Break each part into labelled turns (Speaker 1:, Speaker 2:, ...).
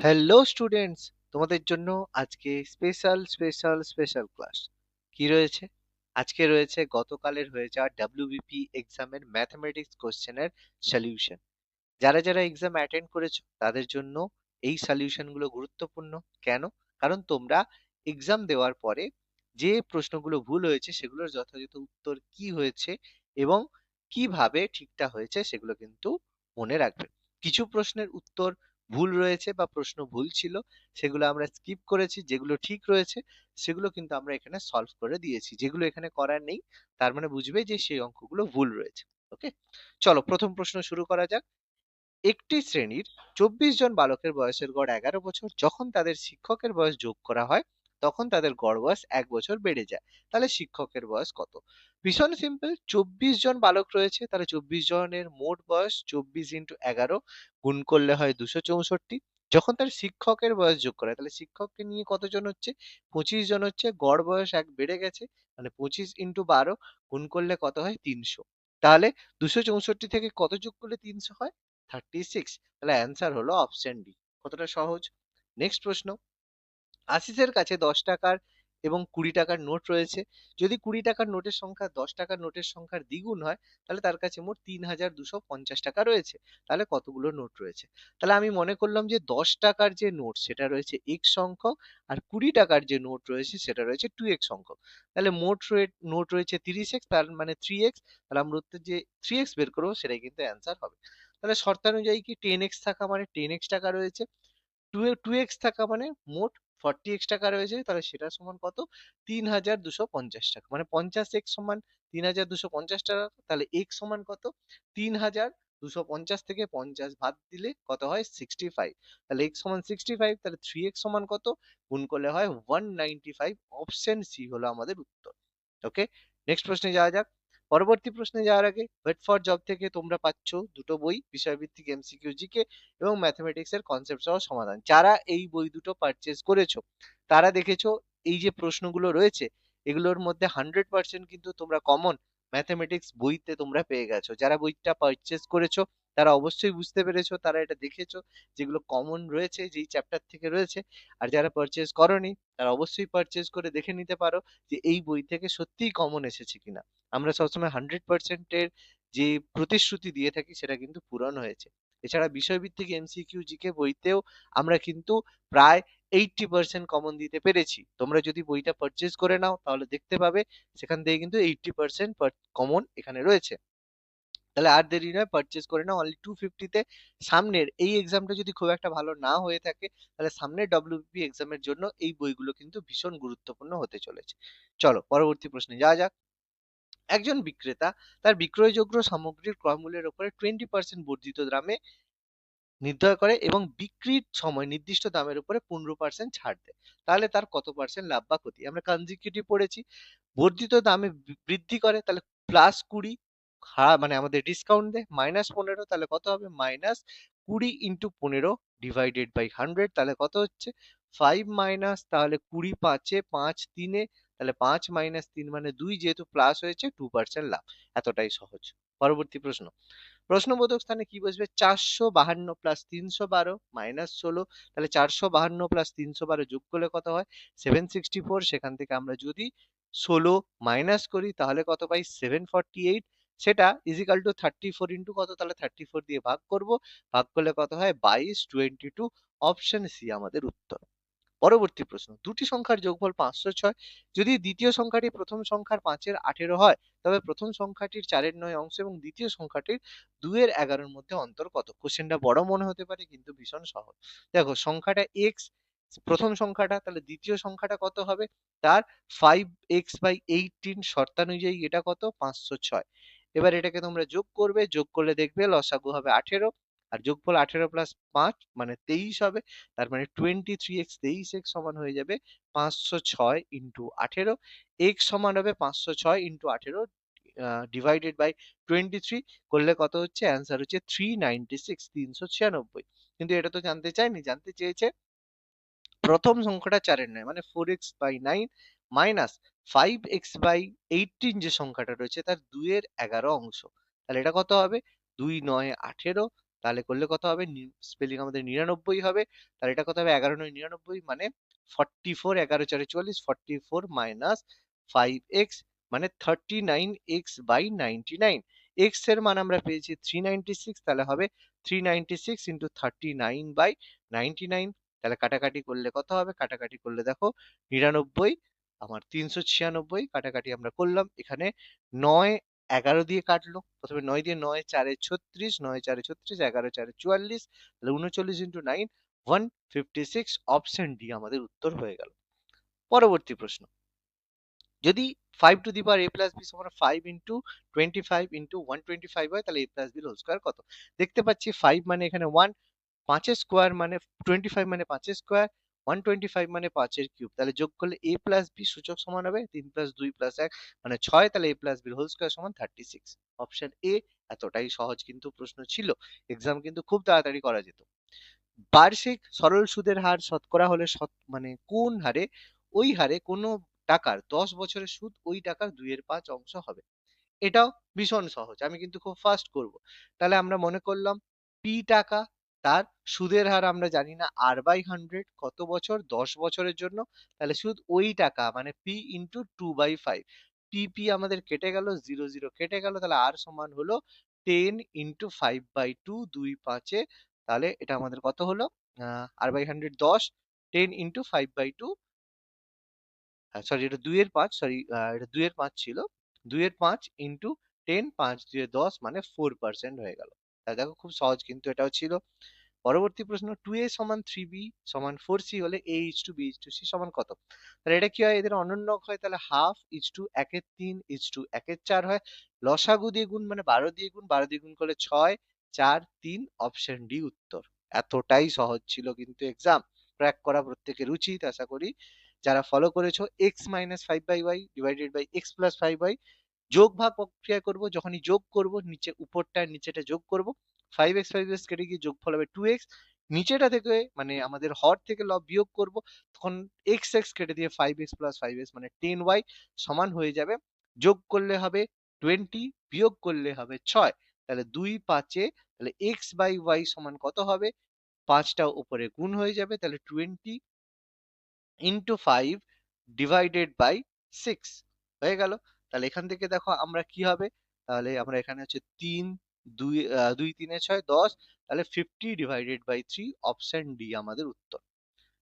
Speaker 1: Hello students, তোমাদের জন্য আজকে স্পেশাল ক্লাস কি রয়েছে। আজকে রয়েছে গতকালের হয়ে যাওয়া ডাব্লিউবিপি এক্সামের ম্যাথমেটিক্স কোশ্চেনের সলিউশন। যারা যারা এক্সাম অ্যাটেন্ড করেছো তাদের জন্য এই সলিউশনগুলো গুরুত্বপূর্ণ। কেন? কারণ তোমরা এক্সাম দেওয়ার পরে যে প্রশ্নগুলো ভুল হয়েছে সেগুলোর যথাযথ উত্তর কি হয়েছে এবং কিভাবে ঠিকটা হয়েছে সেগুলো কিন্তু মনে রাখবে। কিছু প্রশ্নের উত্তর ভুল রয়েছে বা প্রশ্ন ভুল ছিল, সেগুলো আমরা স্কিপ করেছি। যেগুলো ঠিক রয়েছে সেগুলো কিন্তু আমরা এখানে সলভ করে দিয়েছি। যেগুলো এখানে করার নেই তার মানে বুঝবে যে সেই অঙ্কগুলো ভুল রয়েছে। ওকে, চলো প্রথম প্রশ্ন শুরু করা যাক। একটি শ্রেণীর ২৪ জন বালকের বয়সের গড় ১১ বছর। যখন তাদের শিক্ষকের বয়স যোগ করা হয় তখন তাদের গড় বয়স ১ বছর বেড়ে যায়। তাহলে শিক্ষকের বয়স কত? ভীষণ সিম্পল। ২৪ জন বালক রয়েছে, তাহলে ২৪ জনের মোট বয়স ২৪ ইন্টু ১১ গুণ করলে হয় ২৬৪। যখন তার শিক্ষকের বয়স যোগ করা হয় তাহলে শিক্ষককে নিয়ে কতজন হচ্ছে? ২৫ জন হচ্ছে। গড় বয়স ১ বেড়ে গেছে, মানে ২৫ ইন্টু ১২ গুণ করলে কত হয়? ৩০০। তাহলে ২৬৪ থেকে কত যোগ করলে ৩০০ হয়? 36। তাহলে অ্যান্সার হলো অপশন ডি। কতটা সহজ। নেক্সট প্রশ্ন। আশিসের কাছে ১০ টাকার এবং ২০ টাকার নোট রয়েছে। যদি ২০ টাকার নোটের সংখ্যা ১০ টাকার নোটের সংখ্যার দ্বিগুণ হয় তাহলে তার কাছে মোট ৩,২৫০ টাকা রয়েছে। তাহলে কতগুলো নোট রয়েছে? তাহলে আমি মনে করলাম যে ১০ টাকার যে নোট সেটা রয়েছে x সংখ্যক, আর ২০ টাকার যে নোট রয়েছে সেটা রয়েছে 2x সংখ্যক। তাহলে নোট রয়েছে 30x, তার মানে 3x। তাহলে আমরা উত্তর যে 3x বের করবো সেটাই কিন্তু অ্যান্সার হবে। তাহলে শর্তানুযায়ী কি 10x থাকা মানে 10x টাকা রয়েছে, 2x থাকা মানে মোট 40x টাকা রয়েছে। তাহলে সেটা সমান কত? ৩,২৫০ টাকা। মানে 50x সমান ৩,২৫০ টাকা। তাহলে x সমান কত? ৩,২৫০ থেকে 50 বাদ দিলে কত হয়? 65। তাহলে x সমান 65। তাহলে 3x সমান কত? গুণ করলে হয় 195। অপশন সি হলো আমাদের উত্তর। ওকে, নেক্সট প্রশ্নে যাওয়া যাক। পরবর্তী প্রশ্নে যাওয়ার আগে ওয়েট ফর জব থেকে তোমরা পাচ্ছ দুটো বই, বিষয়ভিত্তিক এমসিকিউ জিকে এবং ম্যাথমেটিক্স এর কনসেপ্ট সহ সমাধান। যারা এই বই দুটো পারচেজ করেছো তারা দেখেছো এই যে প্রশ্নগুলো রয়েছে এগুলোর মধ্যে 100% কিন্তু তোমরা কমন ম্যাথমেটিক্স বইতে তোমরা পেয়ে গেছো। যারা বইটা পারচেজ করেছো তারা অবশ্যই বুঝতে পেরেছো, তারা এটা দেখেছো যেগুলো কমন রয়েছে যেই চ্যাপ্টার থেকে রয়েছে। আর যারা পারচেজ করোনি তারা অবশ্যই পারচেজ করে দেখে নিতে পারো যে এই বই থেকে সত্যিই কমন এসেছে কিনা। আমরা সবসময় 100% এর যে প্রতিশ্রুতি দিয়ে থাকি সেটা কিন্তু পূরণ হয়েছে। এছাড়া বিষয়ভিত্তিক এমসিকিউ জিকে বইতেও আমরা কিন্তু প্রায় 80% কমন দিতে পেরেছি। তোমরা যদি বইটা পারচেজ করে নাও তাহলে দেখতে পাবে সেখান থেকে কিন্তু 80% কমন এখানে রয়েছে। তাহলে আর দেরি নয়, পারচেজ করে নাও অনলি 250 তে। সামনের এই এক্সামটা যদি খুব একটা ভালো না হয়ে থাকে তাহলে সামনের ডব্লিউবিপি এক্সামের জন্য এই বইগুলো কিন্তু ভীষণ গুরুত্বপূর্ণ হতে চলেছে। চলো পরবর্তী প্রশ্নে যাওয়া যাক। একজন বিক্রেতা তার বিক্রয়যোগ্য সামগ্রীর ক্রয়মূল্যের উপরে 20% বর্ধিত দামে নির্ধারণ করে এবং বিক্রির সময় নির্দিষ্ট দামের উপরে 15% ছাড় দেয়। তাহলে তার কত পার্সেন্ট লাভ বা ক্ষতি? আমরা কনজিকিউটিভ পড়েছি। বর্ধিত দামে বৃদ্ধি করে তাহলে +20, মানে আমাদের ডিসকাউন্ট দেয় -15। তাহলে কত হবে? -20 ইন্টু 15 ডিভাইডেড বাই 100। তাহলে কত হচ্ছে? 5 মাইনাস, তাহলে 20 5 এ 5 3 এ, তাহলে 5 মাইনাস 3 মানে 2, যেহেতু প্লাস হয়েছে 2% লাভ। এতটাই সহজ। পরবর্তী প্রশ্ন। প্রশ্নবোধক স্থানে কি বসবে? 452 প্লাস 312 মাইনাস 16। তাহলে 452 প্লাস 312 যোগ করলে কত হয়? 764। সেখান থেকে আমরা যদি 16 মাইনাস করি তাহলে কত পাই? 748। সেটা ইজিক্যাল টু 34 ইন্টু কত? তাহলে 34 দিয়ে ভাগ করব। ভাগ করলে কত হয়? 22 22। অপশন সি আমাদের উত্তর। পরবর্তী প্রশ্ন। দুটি সংখ্যার যোগফল 506। যদি দ্বিতীয় সংখ্যাটি প্রথম সংখ্যার 5-এর 18 হয় তবে প্রথম সংখ্যাটির 4-এর 9 অংশ এবং দ্বিতীয় সংখ্যাটির 2-এর 11 এর মধ্যে অন্তর কত? কোশ্চেনটা বড় মনে হতে পারে কিন্তু ভীষণ সহজ। দেখো সংখ্যাটা x, প্রথম সংখ্যাটা, তাহলে দ্বিতীয় সংখ্যাটা কত হবে? তার 5x/18। শর্তানুযায়ী এটা কত? 506। এবার এটাকে তোমরা যোগ করবে, যোগ করলে দেখবে লসাগু হবে 18। আর যোগফল 18 প্লাস 5 মানে 23 হবে। তার মানে 23x, 23x সমান হয়ে যাবে 506 ইন্টু 18। x সমান হবে 506 ইন্টু 18 ডিভাইডেড বাই 23 করলে কত হচ্ছে? অ্যান্সার হচ্ছে 396, 396। কিন্তু এটা তো জানতে চাইনি, জানতে চেয়েছে প্রথম সংখ্যাটা 4-এর 9 মানে 4x/9 মাইনাস 5x/18 যে সংখ্যাটা রয়েছে তার 2-এর 11 অংশ। তাহলে এটা কত হবে? 2 9 18। তাহলে করলে কত হবে, স্পেলিং আমাদের 99 হবে। তাহলে এটা কত হবে, 11×9 = 99, মানে 44, 11×4 = 44, 44 মাইনাস 5x মানে 39x/99। x এর মান আমরা পেয়েছি 396, তাহলে হবে 396 × 39/99। তাহলে কাটাকাটি করলে কত হবে, কাটাকাটি করলে দেখো 99 আমার 396, কাটাকাটি আমরা করলাম। এখানে 9 11 দিয়ে কাটলো, প্রথমে 9 দিয়ে, 9 4 36, 9 4 36, 11 4 44, তাহলে 39 × 9 156। অপশন ডি আমাদের উত্তর হয়ে গেল। পরবর্তী প্রশ্ন, যদি 5 to the power a plus b সমান 5 × 25 × 125 হয়, তাহলে a plus b whole square কত? দেখতে পাচ্ছি 5 মানে এখানে 1, 5 এর স্কয়ার মানে 25 মানে 5 এর স্কয়ার, 125 মানে 5 এর কিউব। তাহলে যোগ করলে a প্লাস b সূচক সমান হবে 3 প্লাস 2 প্লাস 1 মানে 6, তাহলে a plus b whole square সমান 36। Option A. এতটাই সহজ কিন্তু প্রশ্ন ছিল, এক্সাম কিন্তু খুব তাড়াতাড়ি করা যেত। বার্ষিক সরল সুদের হার শতকরা হলে মানে কোন হারে, ওই হারে কোনো টাকার 10 বছরের সুদ ওই টাকার 2/5 অংশ হবে। এটাও ভীষণ সহজ, আমি কিন্তু খুব ফাস্ট করব। তাহলে আমরা মনে করলাম পি টাকা, তার সুদের হার আমরা জানি না r/100, কত বছর, 10 বছরের জন্য। তাহলে সুদ ওই টাকা মানে p × 2/5। পি আমাদের কেটে গেল, 0 0 কেটে গেল, তাহলে আর সমান হলো 10 × 5/2, 2 5 এ। তাহলে এটা আমাদের কত হলো, r/100 10, 10 × 5/2, সরি এটা 2 এর 5, সরি এটা 2 এর 5 ছিল, 2 এর 5 ইন্টু 10, 5 2 10 মানে 4% হয়ে গেল। তাহলে দেখো খুব সহজ কিন্তু এটাও ছিল। পরবর্তী প্রশ্ন, 2a = 3b = 4c হলে a/b/c সমান কত? তাহলে এটা কি হয়, এদের অনন্যক হয়, তাহলে হাফ 1/3 1/4 হয়। লসাগু দিয়ে গুণ মানে 12 দিয়ে গুণ, 12 দিয়ে গুণ করলে 6 4 3, অপশন ডি উত্তর। এতটাই সহজ ছিল কিন্তু এক্সাম ক্র্যাক করা প্রত্যেকের উচিত আশা করি। যারা ফলো করেছো, x - 5/y divided by x + 5y, যোগ ভাগ প্রক্রিয়া করব, যখনই যোগ করব নিচে উপরটা নিচেটা যোগ করব, 5x 5x কেটে গিয়ে যোগফল হবে 2x, নিচেটা থেকে মানে আমাদের হর থেকে লব বিয়োগ করব, তখন x x কেটে দিয়ে 5x + 5x মানে 10y সমান হয়ে যাবে, যোগ করলে হবে 20, বিয়োগ করলে হবে 6। তাহলে 2 5 এ, তাহলে x/y সমান কত হবে, 5টা উপরে গুণ হয়ে যাবে, তাহলে 20 × 5 ডিভাইডেড বাই 6 হয়ে গেল। তাহলে এখান থেকে দেখো আমরা কি হবে, তাহলে আমরা এখানে হচ্ছে 3 2 2 3 6 10, তাহলে 50 ডিভাইডেড বাই 3, অপশন ডি আমাদের উত্তর।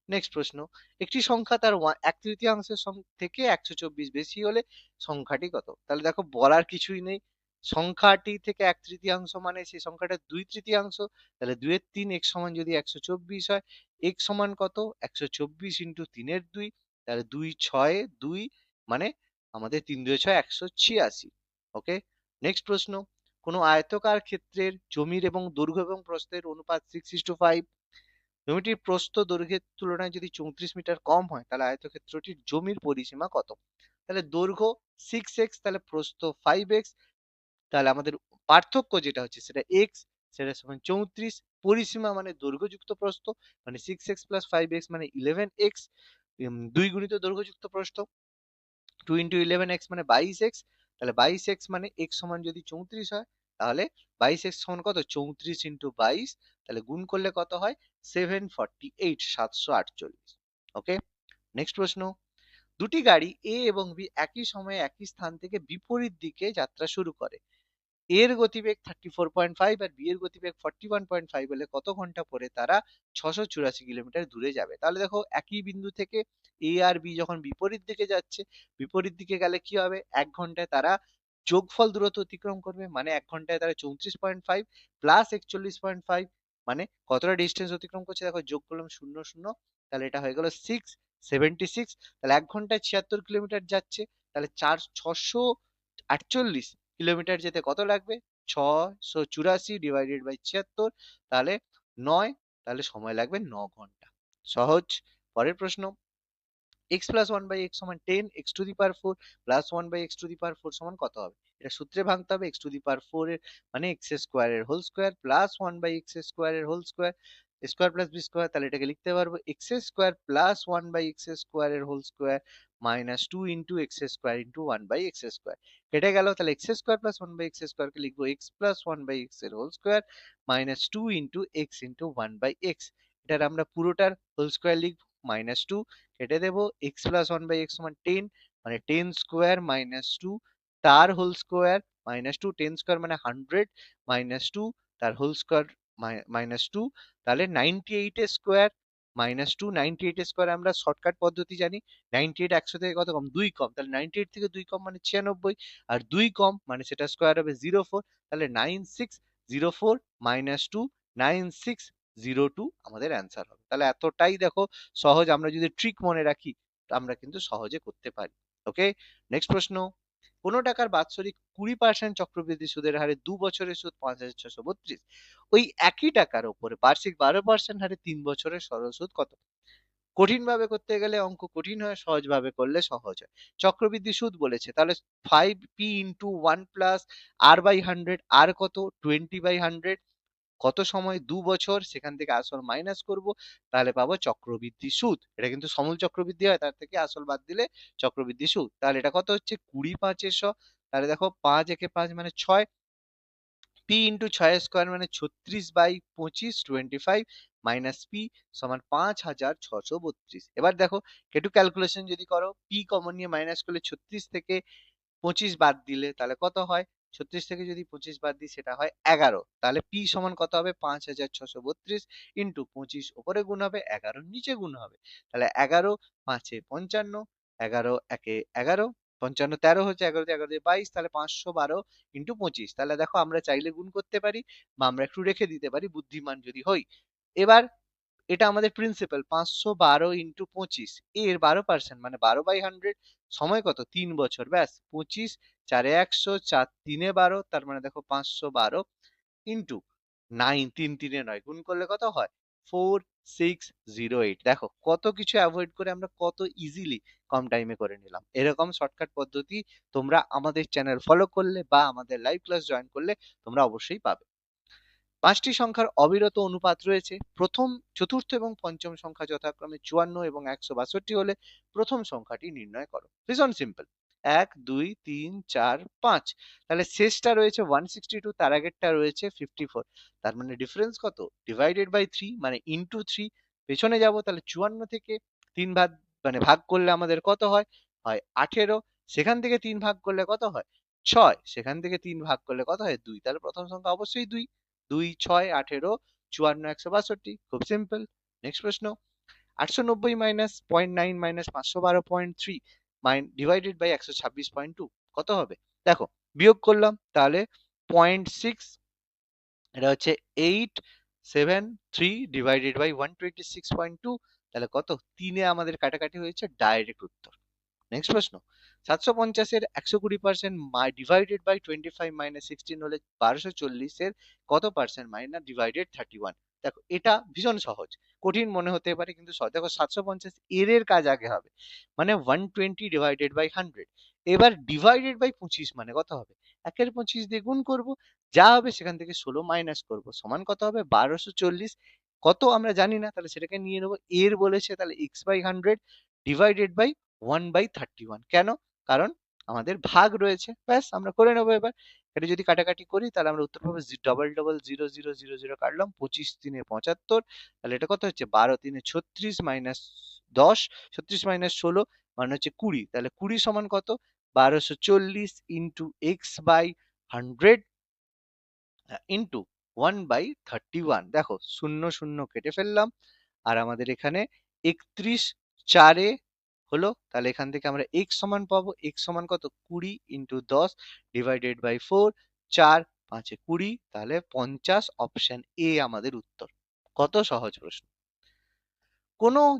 Speaker 1: নেক্সট প্রশ্ন, একটি সংখ্যা তার 1/3 থেকে 124 বেশি হলে সংখ্যাটি কত? তাহলে দেখো বলার কিছুই নেই, সংখ্যাটি থেকে 1/3 মানে সেই সংখ্যাটা 2/3, তাহলে 2 এর 3, x সমান যদি 124 হয়, x সমান কত, 124 × 3 এর 2, তাহলে 2 6 2 মানে আমাদের 3 2 6 186। ওকে। নেক্সট প্রশ্ন, কোন আয়তকার ক্ষেত্রের জমির এবং দৈর্ঘ্য এবং প্রস্থের অনুপাত 6:5, জমিটির প্রস্থ দৈর্ঘ্যের তুলনায় যদি 34 মিটার কম হয়, তাহলে আয়তক্ষেত্রটির জমির পরিসীমা কত? তাহলে দৈর্ঘ্য 6x, তাহলে প্রস্থ 5x, তাহলে আমাদের পার্থক্য যেটা হচ্ছে সেটা x, সেটা সমান 34, পরিসীমা মানে দৈর্ঘ্যযুক্ত প্রস্থ মানে 6x + 5x মানে 11x, 2 গুণিত দৈর্ঘ্যযুক্ত প্রস্থ 2 × 11x মানে 22x, তাহলে 22x মানে x সমান যদি 34 হয়, তাহলে 22x সমান কত, 34 × 22, তাহলে গুণ করলে কত হয়, 748 748। ওকে। নেক্সট প্রশ্ন, দুটি গাড়ি এ এবং বি একই সময়ে একই স্থান থেকে বিপরীত দিকে যাত্রা শুরু করে, এর গতিবেগ 34.5 আর বি এর গতিবেগ 41.5 হলে কত ঘন্টা পরে তারা 684 কিলোমিটার দূরে যাবে? তাহলে দেখো একই বিন্দু থেকে এ আর বি যখন বিপরীত দিকে যাচ্ছে, বিপরীত দিকে গেলে কি হবে, 1 ঘন্টায় তারা যোগফল দূরত্ব অতিক্রম করবে, মানে 1 ঘন্টায় তারা 34.5 প্লাস 41.5 মানে কতটা ডিস্টেন্স অতিক্রম করছে, দেখো যোগ করলাম 0 0, তাহলে এটা হয়ে গেল 676। তাহলে 1 ঘন্টায় 76 কিলোমিটার যাচ্ছে, তাহলে 648 কিলোমিটার যেতে কত লাগবে, 684 ডিভাইডেড বাই 76, তাহলে 9, তাহলে সময় লাগবে 9 ঘন্টা। সহজ। পরের প্রশ্ন, x + 1/x = 10, x⁴ + 1/x⁴ সমান কত হবে? এটা সূত্রে ভাঙতে হবে, x⁴ এর মানে x² এর হোল স্কয়ার প্লাস 1/x² এর whole square, square plus b square, তাহলে এটাকে লিখতে পারবো x² + 1/x² এর whole square minus two into x square into one by x square. কেটে গেল, তাহলে x square plus one by x স্কোয়ারকে লিখবো x plus one by x এর whole square minus two into x into one by x. এটার আমরা পুরোটার whole square লিখবো, মাইনাস টু কেটে দেবো, x plus one by X সমান টেন, মানে টেন স্কোয়ার মাইনাস টু তার whole square minus two, ten square মানে হান্ড্রেড মাইনাস টু তার হোল স্কোয়ার মাইনাস টু, তাহলে 98 এর স্কোয়ার মাইনাস টু। 98 এর স্কোয়ার আমরা শর্টকাট পদ্ধতি জানি, 98 একশো থেকে কত কম, দুই কম, তাহলে 98 থেকে দুই কম মানে 96, আর দুই কম মানে সেটা স্কোয়ার হবে 04, তাহলে 9604 মাইনাস টু 9602 আমাদের অ্যান্সার হবে। তাহলে এতটাই দেখো সহজ, আমরা যদি ট্রিক মনে রাখি আমরা কিন্তু সহজে করতে পারি। ওকে, নেক্সট প্রশ্ন। কোনো টাকার বাৎসরিক 20% চক্রবৃদ্ধি সুদের হারে 2 বছরের সুদ 5,632, ওই একই টাকার উপরে বার্ষিক 12% হারে 3 বছরের সরল সুদ কত? কঠিন ভাবে করতে গেলে অঙ্ক কঠিন হয়, সহজ ভাবে করলে সহজ হয়। চক্রবৃদ্ধি সুদ বলেছে, তাহলে 5p into one plus r by hundred, আর কত 20/100, কত সময় 2 বছর, সেখান থেকে আসল মাইনাস করব, তাহলে পাবো চক্রবৃদ্ধি সুদ। এটা কিন্তু সমূল চক্রবৃদ্ধি হয়, তার থেকে আসল বাদ দিলে চক্রবৃদ্ধি সুদ। তাহলে এটা কত হচ্ছে 20/500, তাহলে দেখো 5 একে 5 মানে 6, পি ইন্টু 6 স্কোয়ার মানে 36/25 25 মাইনাস পি সমান 5,632। এবার দেখো একটু ক্যালকুলেশন যদি করো, পি কমন নিয়ে মাইনাস করলে 36 থেকে 25 বাদ দিলে তাহলে কত হয়, 36 থেকে যদি 25 বাদ দিই সেটা হয় 11, তাহলে পি সমান কত হবে 5,632 ইন্টু 25 উপরে গুণ হবে 11 নিচে গুণ হবে, তাহলে 11 5 এ 55, 11 একে 11, 55 13 হচ্ছে, 11 তে 11 দিয়ে 22, তাহলে 512 ইন্টু 25। তাহলে দেখো আমরা চাইলে গুণ করতে পারি বা আমরা একটু রেখে দিতে পারি বুদ্ধিমান যদি হই। এবার এটা আমাদের প্রিন্সিপাল, 512 ইন্টু 25, এর 12% মানে 12/100, সময় কত 3 বছর, ব্যাস 25 চারে 100 চার তিনে 12, তার মানে দেখো 512 ইন্টু 9 তিন তিনে 9 গুণ করলে কত হয় 4608। দেখো কত কিছু অ্যাভয়েড করে আমরা কত ইজিলি কম টাইমে করে নিলাম। এরকম শর্টকাট পদ্ধতি তোমরা আমাদের চ্যানেল ফলো করলে বা আমাদের লাইভ ক্লাস জয়েন করলে তোমরা অবশ্যই পাবে। পাঁচটি সংখ্যার অবিরত অনুপাত রয়েছে, প্রথম চতুর্থ এবং পঞ্চম সংখ্যা যথাক্রমে 54 এবং 162 হলে প্রথম সংখ্যাটি নির্ণয় করো। ভীষণ সিম্পল, 1 2 3 4 5, তাহলে শেষটা রয়েছে 162, তার আগেরটা রয়েছে 54, তার মানে ডিফারেন্স কত, ডিভাইডেড বাই 3 মানে ইনটু 3। পেছনে যাব, তাহলে 54 থেকে 3 ভাগ মানে ভাগ করলে আমাদের কত হয়, হয় 18, সেখান থেকে 3 ভাগ করলে কত হয় 6, সেখান থেকে 3 ভাগ করলে কত হয় 2, তাহলে প্রথম সংখ্যা অবশ্যই 2, 2 6 18 54 162, খুব সিম্পল। নেক্সট প্রশ্ন, 890 মাইনাস 0.9 মাইনাস 512.3 ডিভাইডেড বাই 126.2 কত হবে? দেখো বিয়োগ করলাম, তাহলে 0.6, এটা হচ্ছে 873 ডিভাইডেড বাই 126.2, তাহলে কত 3-এ আমাদের কাটাকাটি হয়েছে, ডাইরেক্ট উত্তর। নেক্সট প্রশ্ন, 750-এর 120% ডিভাইডেড বাই 25 মাইনাস 16 হলে 1240-এর কত পার্সেন্ট মাইনাস ডিভাইডেড 31? দেখো এটা ভীষণ সহজ, কঠিন মনে হতে পারে কিন্তু সহজ। দেখো 750 এর কাজ আগে হবে, মানে 120 ডিভাইডেড বাই 100, এবার ডিভাইডেড বাই 25 মানে কত হবে, একের 25 দিয়ে গুণ করব, যা হবে সেখান থেকে 16 মাইনাস করব, সমান কত হবে 1240, কত আমরা জানি না, তাহলে সেটাকে নিয়ে নেবো, এর বলেছে তাহলে x বাই 100 ডিভাইডেড বাই 1/31, কেন, কারণ আমাদের ভাগ রয়েছে, ব্যাস আমরা করে নেবো। এবার এটা যদি কাটাকাটি করি তাহলে আমরা উত্তর পাবো ডবল ডবল 0000 কাটলাম, 25 3-এ 75, তাহলে এটা কত হচ্ছে 12 3-এ 36 মাইনাস 10, 36 মাইনাস 16 মানে হচ্ছে 20, তাহলে 20 সমান কত 1240 ইন্টু এক্স বাই 100 ইন্টু 1/31। দেখো শূন্য শূন্য কেটে ফেললাম, আর আমাদের এখানে 31 4-এ হলো, তাহলে এখান থেকে আমরা x সমান পাবো, x সমান কত 20 ইন্টু 10 ডিভাইডেড বাই 4, 4 5-এ 20, তাহলে 50, অপশন এ আমাদের উত্তর। কত সহজ প্রশ্ন।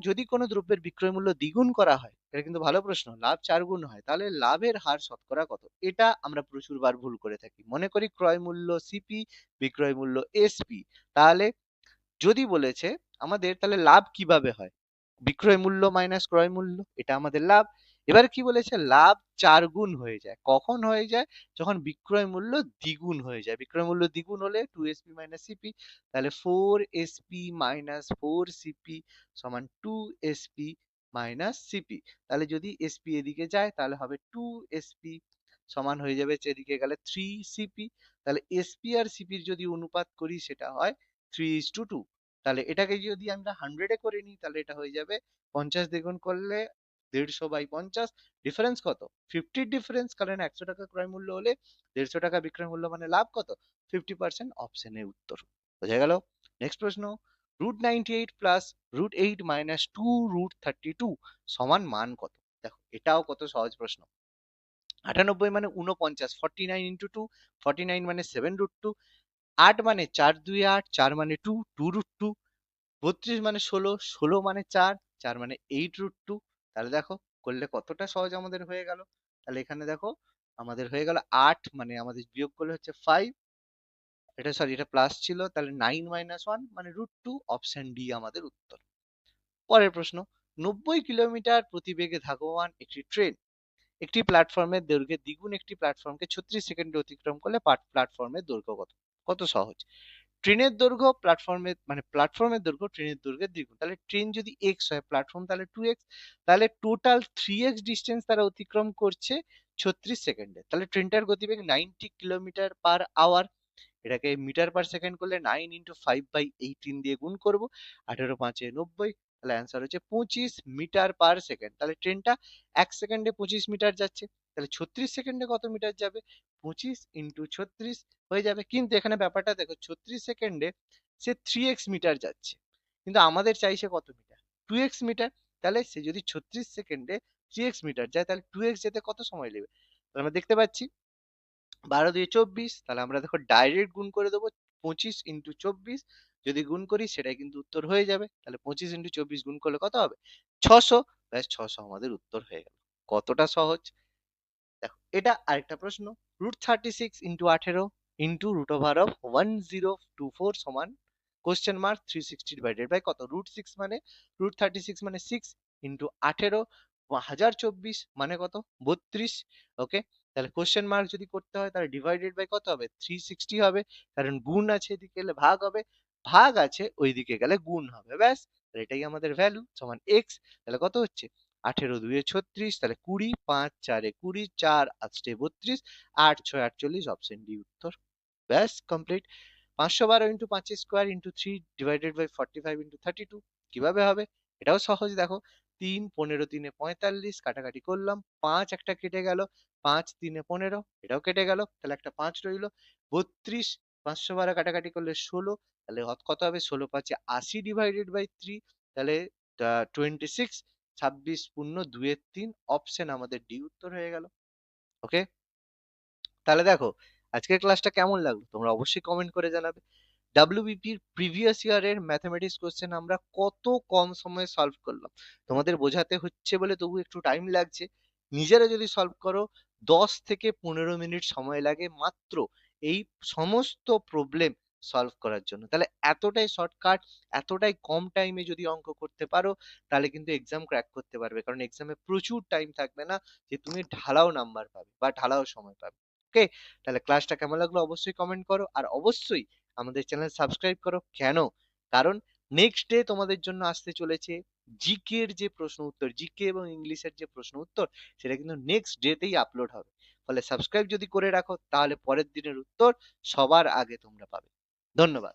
Speaker 1: যদি কোনো দ্রব্যের বিক্রয় মূল্য দ্বিগুণ করা হয়, এটা কিন্তু ভালো প্রশ্ন, লাভ 4 গুণ হয়, তাহলে লাভের হার শতকরা কত? এটা আমরা প্রচুর বার ভুল করে থাকি। মনে করি ক্রয় মূল্য সিপি, বিক্রয় মূল্য এসপি, তাহলে যদি বলেছে আমাদের তাহলে লাভ কিভাবে হয়, বিক্রয় মূল্য মাইনাস ক্রয় মূল্য, এটা আমাদের লাভ। এবার কি বলেছে, লাভ 4 গুণ হয়ে যায়, কখন হয়ে যায়, যখন বিক্রয় মূল্য দ্বিগুণ হয়ে যায়। বিক্রয় মূল্য দ্বিগুণ হলে 2sp মাইনাস সিপি, তাহলে 4sp মাইনাস 4cp সমান 2sp মাইনাস সিপি। তাহলে যদি এসপি এদিকে যায় তাহলে হবে 2 এসপি সমান হয়ে যাবে এদিকে গেলে 3 সিপি। তাহলে এসপি আর সিপির যদি অনুপাত করি সেটা হয় 3:2। তাহলে এটাকে যদি আমরা 100 এ করে নিই তাহলে এটা হয়ে যাবে 50 দ্বিগুণ করলে 150/50। ডিফারেন্স কত? 50 ডিফারেন্স, কারণ 100 টাকা ক্রয় মূল্য হলে 150 টাকা বিক্রয় মূল্য মানে লাভ কত? 50%। অপশনের উত্তর বোঝা গেল। নেক্সট প্রশ্ন, √98 প্লাস √8 মাইনাস 2√32 সমান মান কত? দেখো এটাও কত সহজ প্রশ্ন। 98 মানে 49, 49 ইন্টু 2, 49 মানে 7√2, 8 মানে 4 2 8, 4 মানে 2, 2√2, 32 মানে 16, 16 মানে 4, 4 মানে 8√2। তাহলে দেখো করলে কতটা সহজ আমাদের হয়ে গেল। তাহলে এখানে দেখো আমাদের হয়ে গেল 8, মানে আমাদের বিয়োগ করলে হচ্ছে 5, এটা সরি এটা প্লাস ছিল, তাহলে 9 মাইনাস 1 মানে √2। অপশন ডি আমাদের উত্তর। পরের প্রশ্ন, 90 কিলোমিটার প্রতি বেগে ধাবমান একটি ট্রেন একটি প্ল্যাটফর্মের দৈর্ঘ্যের দ্বিগুণ একটি প্ল্যাটফর্মকে 36 সেকেন্ডে অতিক্রম করলে প্ল্যাটফর্মের দৈর্ঘ্য কত? কত সহজ। ট্রেনের দৈর্ঘ্য প্ল্যাটফর্মের মানে প্ল্যাটফর্মের দৈর্ঘ্য ট্রেনের দৈর্ঘ্যের দ্বিগুণ, তাহলে ট্রেন যদি এক্স হয় প্ল্যাটফর্ম তাহলে 2x, তাহলে টোটাল 3x ডিস্টেন্স তারা অতিক্রম করছে 36 সেকেন্ডে। তাহলে ট্রেনটার গতিবেগ 90 কিলোমিটার পার আওয়ার। এটাকে মিটার পার সেকেন্ড করলে 9 ইন্টু 5/18 দিয়ে গুণ করব, 18 5 90, তাহলে অ্যান্সার হচ্ছে 25 মিটার পার সেকেন্ড। তাহলে ট্রেনটা 1 সেকেন্ডে 25 মিটার যাচ্ছে, তাহলে 36 সেকেন্ডে কত মিটার যাবে? 25 ইন্টু 36 হয়ে যাবে। কিন্তু এখানে ব্যাপারটা দেখো, 36 সেকেন্ডে সে 3x মিটার যাচ্ছে, কিন্তু আমাদের চাইছে কত মিটার? 2x metre. তাহলে সে যদি 36 সেকেন্ডে 3x মিটার যায় তাহলে 2x যেতে কত সময় নেবে? তাহলে আমরা দেখতে পাচ্ছি 12 দিয়ে 24, তাহলে আমরা দেখো ডাইরেক্ট গুণ করে দেবো 25 ইন্টু 24। যদি গুণ করি সেটাই কিন্তু উত্তর হয়ে যাবে। তাহলে 25 ইন্টু 24 গুণ করলে কত হবে? 600। ব্যাস 600 আমাদের উত্তর হয়ে গেল। কতটা সহজ। দেখো এটা আরেকটা প্রশ্ন, √36 ইন্টু 18 ইন্টু √1024 সমান কোশ্চেন মার্ক 360 ডিভাইডেড বাই কত? √6 মানে √36 মানে 6 ইন্টু 18 1024 মানে কত? 32। ওকে, তাহলে কোশ্চেন মার্ক যদি করতে হয় তাহলে ডিভাইডেড বাই কত হবে? 360 হবে, কারণ গুণ আছে এদিকে গেলে ভাগ হবে, ভাগ আছে ওইদিকে গেলে গুণ হবে। ব্যাস, তাহলে এটাই আমাদের ভ্যালু সমান এক্স। তাহলে কত হচ্ছে? 18 2 36, তাহলে 20, 5 4 20, 4 8 32, 8 6 48। অপশন ডি উত্তর। ব্যাস complete. 512 into 5 square into 3 divided by 45 into 32 কিভাবে হবে? এটাও সহজ। দেখো 3 15 3 45 কাটাকাটি করলাম, 5 একটা কেটে গেল, 5 3 15 এটাও কেটে গেল, তাহলে একটা 5 রইলো। 32 512 কাটাকাটি করলে 16, তাহলে কত হবে? 16 5 80 ডিভাইডেড বাই 3, তাহলে 26। 26 পূর্ণ 2 এর 3। অপশন আমাদের ডি উত্তর হয়ে গেল। ওকে, তাহলে দেখো আজকের ক্লাসটা কেমন লাগলো তোমরা অবশ্যই কমেন্ট করে জানাবে। ডাব্লিউবিপির প্রিভিয়াস ইয়ারের ম্যাথমেটিক্স কোশ্চেন আমরা কত কম সময়ে সলভ করলাম, তোমাদের বোঝাতে হচ্ছে বলে তবু একটু টাইম লাগছে। নিজেরা যদি সলভ করো 10 থেকে 15 মিনিট সময় লাগে মাত্র এই সমস্ত প্রবলেম সলভ করার জন্য। তাহলে এতটাই শর্টকাট, এতটাই কম টাইমে যদি অঙ্ক করতে পারো তাহলে কিন্তু এক্সাম ক্র্যাক করতে পারবে, কারণ এক্সামে প্রচুর টাইম থাকবে না যে তুমি ঢালাও নাম্বার পাবে বা ঢালাও সময় পাবে। ওকে, তাহলে ক্লাসটা কেমন লাগলো অবশ্যই কমেন্ট করো, আর অবশ্যই আমাদের চ্যানেল সাবস্ক্রাইব করো। কেন? কারণ নেক্সট ডে তোমাদের জন্য আসতে চলেছে জিকে এর যে প্রশ্ন উত্তর, জিকে এবং ইংলিশের যে প্রশ্ন উত্তর, সেটা কিন্তু নেক্সট ডেতেই আপলোড হবে। ফলে সাবস্ক্রাইব যদি করে রাখো তাহলে পরের দিনের উত্তর সবার আগে তোমরা পাবে। ধন্যবাদ।